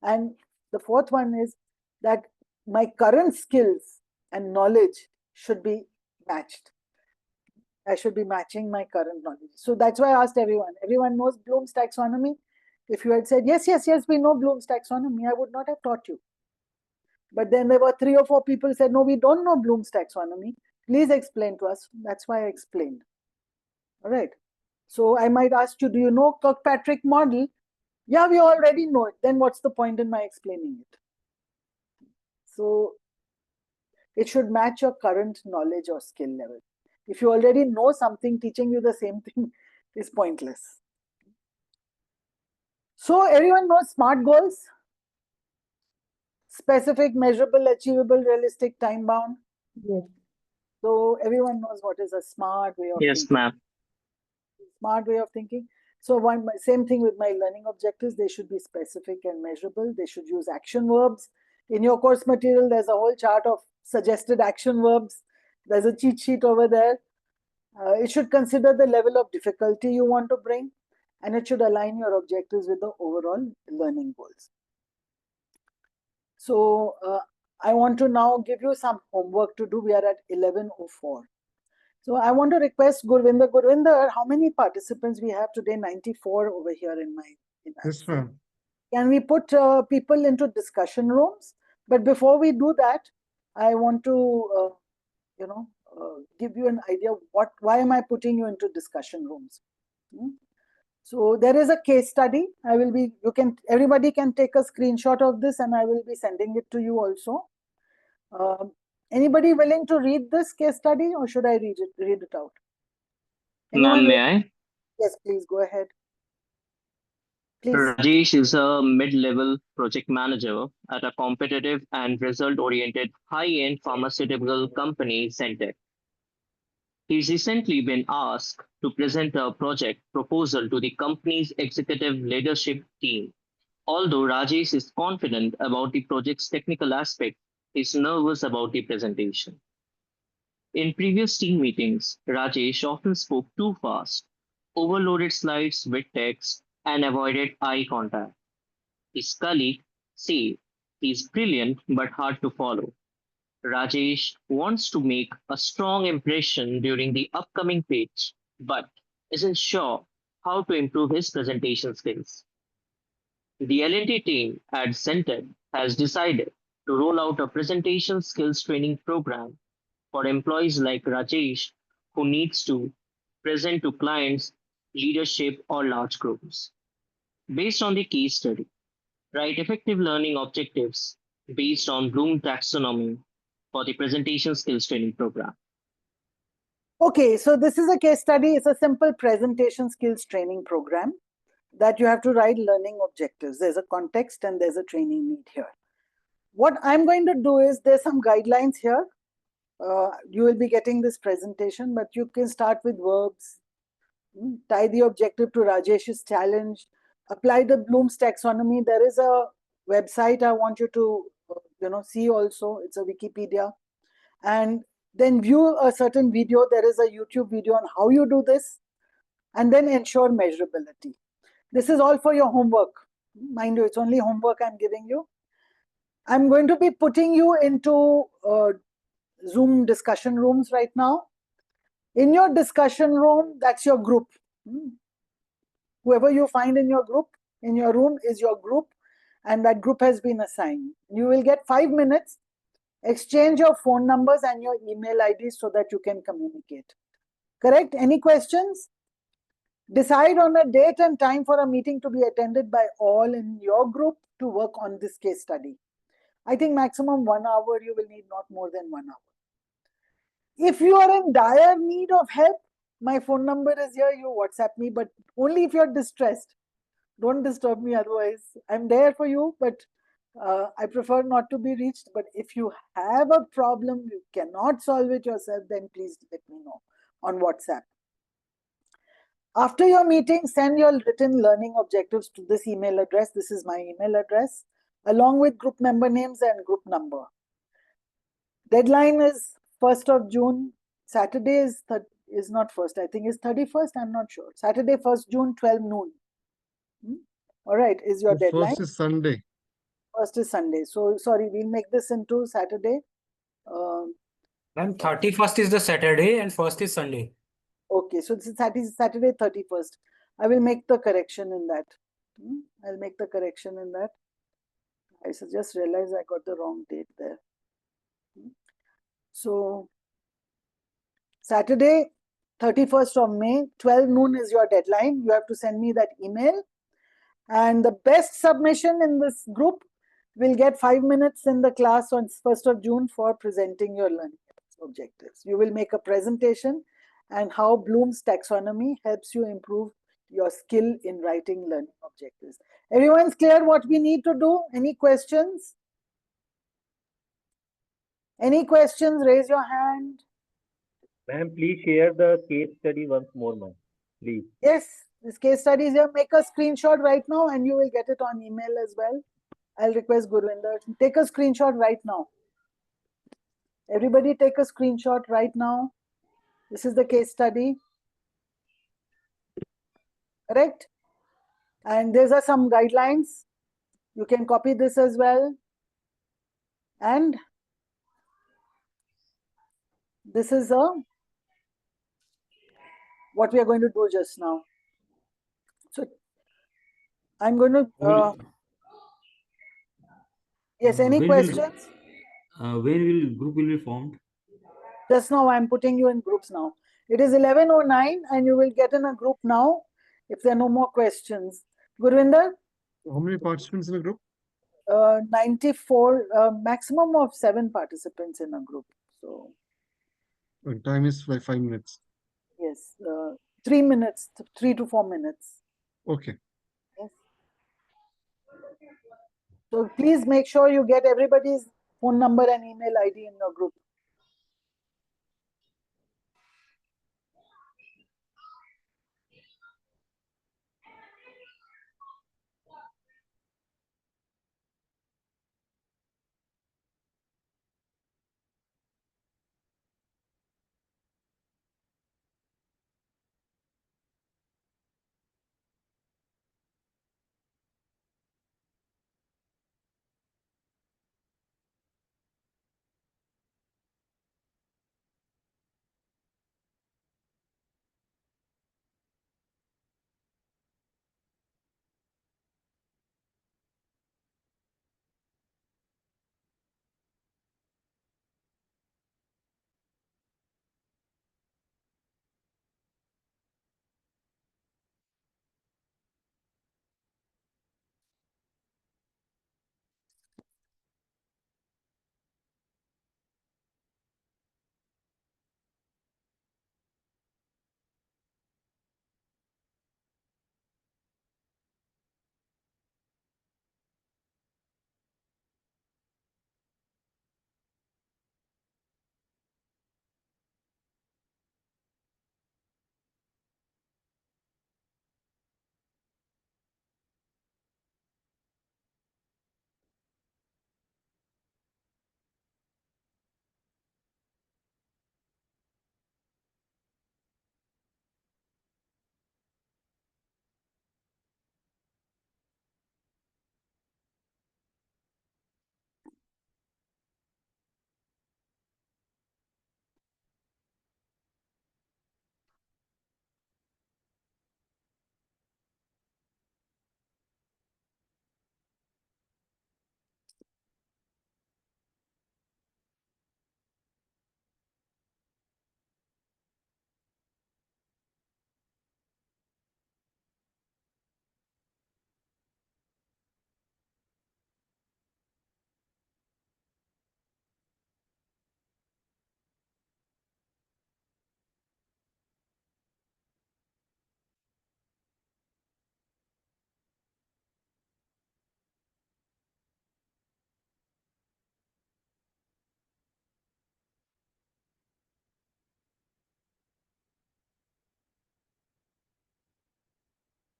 And the fourth one is that my current skills and knowledge should be matched. I should be matching my current knowledge. So that's why I asked everyone. Everyone knows Bloom's taxonomy. If you had said, yes, we know Bloom's taxonomy, I would not have taught you. But then there were 3 or 4 people who said, no, we don't know Bloom's taxonomy. Please explain to us. That's why I explained. All right. So I might ask you, do you know Kirkpatrick model? Yeah, we already know it. Then what's the point in my explaining it? So it should match your current knowledge or skill level. If you already know something, teaching you the same thing is pointless. So everyone knows SMART goals. Specific, measurable, achievable, realistic, time bound. Yes. So everyone knows what is a smart way of Yes, thinking. ma'am. Smart way of thinking. So same thing with my learning objectives. They should be specific and measurable. They should use action verbs. In your course material, there's a whole chart of suggested action verbs. There's a cheat sheet over there. It should consider the level of difficulty you want to bring, and it should align your objectives with the overall learning goals. So I want to now give you some homework to do. We are at 11:04. So I want to request Gurvinder. Gurvinder, how many participants we have today? 94 over here in my. Yes, ma'am. Can we put people into discussion rooms? But before we do that, I want to, give you an idea why am I putting you into discussion rooms? So there is a case study. Everybody can take a screenshot of this and I will be sending it to you also. Anybody willing to read this case study or should I read it out? Ma'am, may I? Yes, please go ahead. Please. Rajesh is a mid-level project manager at a competitive and result-oriented high-end pharmaceutical company, Centec. He's recently been asked to present a project proposal to the company's executive leadership team. Although Rajesh is confident about the project's technical aspect, he's nervous about the presentation. In previous team meetings, Rajesh often spoke too fast, overloaded slides with text, and avoided eye contact. His colleagues say he's brilliant but hard to follow. Rajesh wants to make a strong impression during the upcoming pitch, but isn't sure how to improve his presentation skills. The L&T team at Cented has decided to roll out a presentation skills training program for employees like Rajesh who needs to present to clients, leadership, or large groups. Based on the case study, write effective learning objectives based on Bloom taxonomy for the presentation skills training program. Okay, so this is a case study. It's a simple presentation skills training program that you have to write learning objectives. There's a context and there's a training need here. What I'm going to do is there's some guidelines here. You will be getting this presentation, but you can start with verbs. Tie the objective to Rajesh's challenge. Apply the Bloom's taxonomy. There is a website I want you to see also. It's a Wikipedia. And then view a certain video. There is a YouTube video on how you do this. And then ensure measurability. This is all for your homework. Mind you, it's only homework I'm giving you. I'm going to be putting you into Zoom discussion rooms right now. In your discussion room, that's your group. Whoever you find in your group, in your room is your group, and that group has been assigned. You will get 5 minutes. Exchange your phone numbers and your email IDs so that you can communicate. Correct? Any questions? Decide on a date and time for a meeting to be attended by all in your group to work on this case study. I think maximum 1 hour, you will need not more than 1 hour. If you are in dire need of help, my phone number is here, you WhatsApp me, but only if you're distressed. Don't disturb me otherwise. I'm there for you, but I prefer not to be reached. But if you have a problem, you cannot solve it yourself, then please let me know on WhatsApp. After your meeting, send your written learning objectives to this email address. This is my email address, along with group member names and group number. Deadline is 1st of June. Saturday is not 1st. I think it's 31st. I'm not sure. Saturday, 1st June, 12 noon. All right, is your deadline. 1st is Sunday. 1st is Sunday. So, sorry, we'll make this into Saturday. Ma'am, 31st is the Saturday and 1st is Sunday. Okay, so this is Saturday 31st. I will make the correction in that. I'll make the correction in that. I just realized I got the wrong date there. So, Saturday 31st of May, 12 noon is your deadline. You have to send me that email. And the best submission in this group will get 5 minutes in the class on 1st of June for presenting your learning objectives. You will make a presentation and how Bloom's taxonomy helps you improve your skill in writing learning objectives. Everyone's clear what we need to do? Any questions? Any questions? Raise your hand. Ma'am, please share the case study once more, ma'am. Please. Yes, this case study is here. Make a screenshot right now and you will get it on email as well. I'll request Gurvinder. Take a screenshot right now. Everybody take a screenshot right now. This is the case study. Correct? And these are some guidelines. You can copy this as well. And this is what we are going to do just now. So I'm going to... yes, any questions? When will group will be formed? Just now I'm putting you in groups now. It is 11:09 and you will get in a group now if there are no more questions. Gurvinder? How many participants in a group? 94, maximum of 7 participants in a group. So Time is like 5 minutes. yes, 3 minutes, 3 to 4 minutes. Okay. Yes. So please make sure you get everybody's phone number and email ID in your group.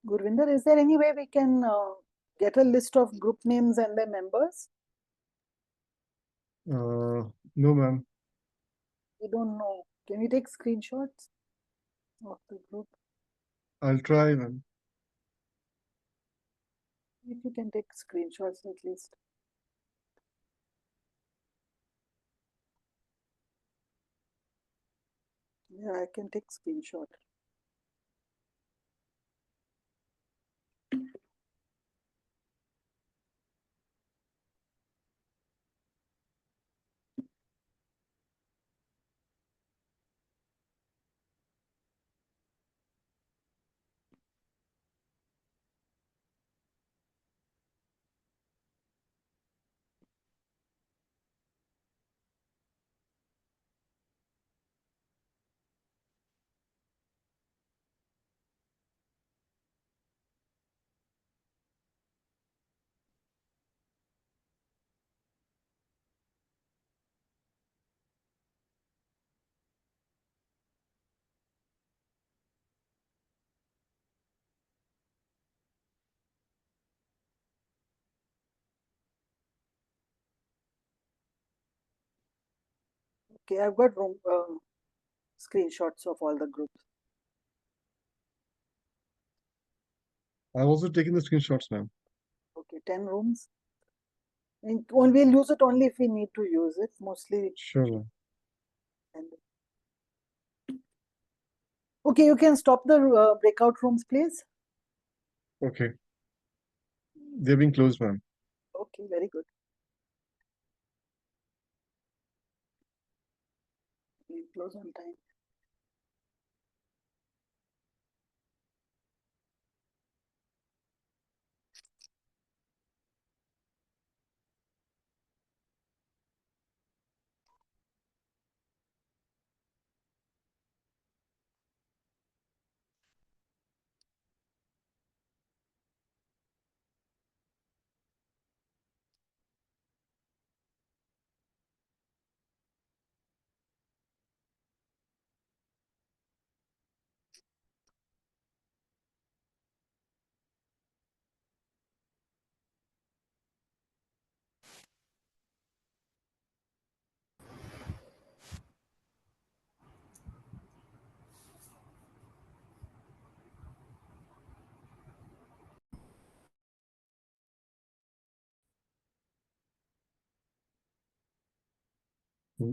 Gurvinder, is there any way we can get a list of group names and their members? No, ma'am. We don't know. Can we take screenshots of the group? I'll try, ma'am. If you can take screenshots at least. Yeah, I can take screenshot. Okay, I've got screenshots of all the groups. I've also taken the screenshots, ma'am. Okay, 10 rooms. And we'll use it only if we need to use it, mostly. Sure, ma'am. Okay, you can stop the breakout rooms, please. Okay. They're being closed, ma'am. Okay, very good. We'll close on time.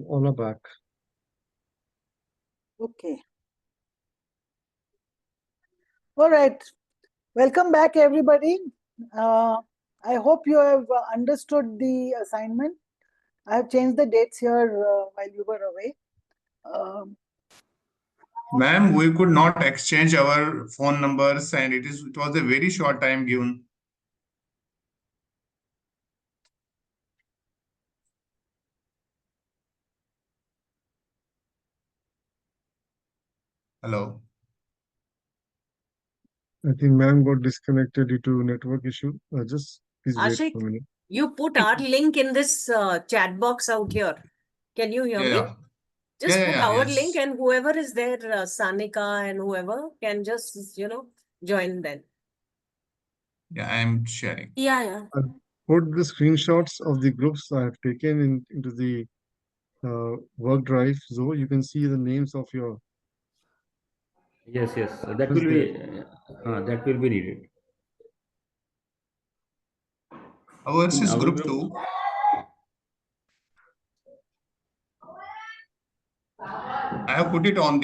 All are back. Okay. All right. Welcome back, everybody. I hope you have understood the assignment. I have changed the dates here while you were away. Ma'am, we could not exchange our phone numbers and it was a very short time given. Hello. I think ma'am got disconnected due to network issue. Just please wait Ashik, for a minute. you put our link in this chat box out here. Can you hear me? Yeah. Just Yeah, put yeah, our yes. link and whoever is there, Sanika and whoever can just, join then. Yeah, I'm sharing. Yeah. I put the screenshots of the groups I have taken into the work drive, so you can see the names of your. Yes, that Who's will be there? that will be needed. Ours In is our group group, 2. I have put it on the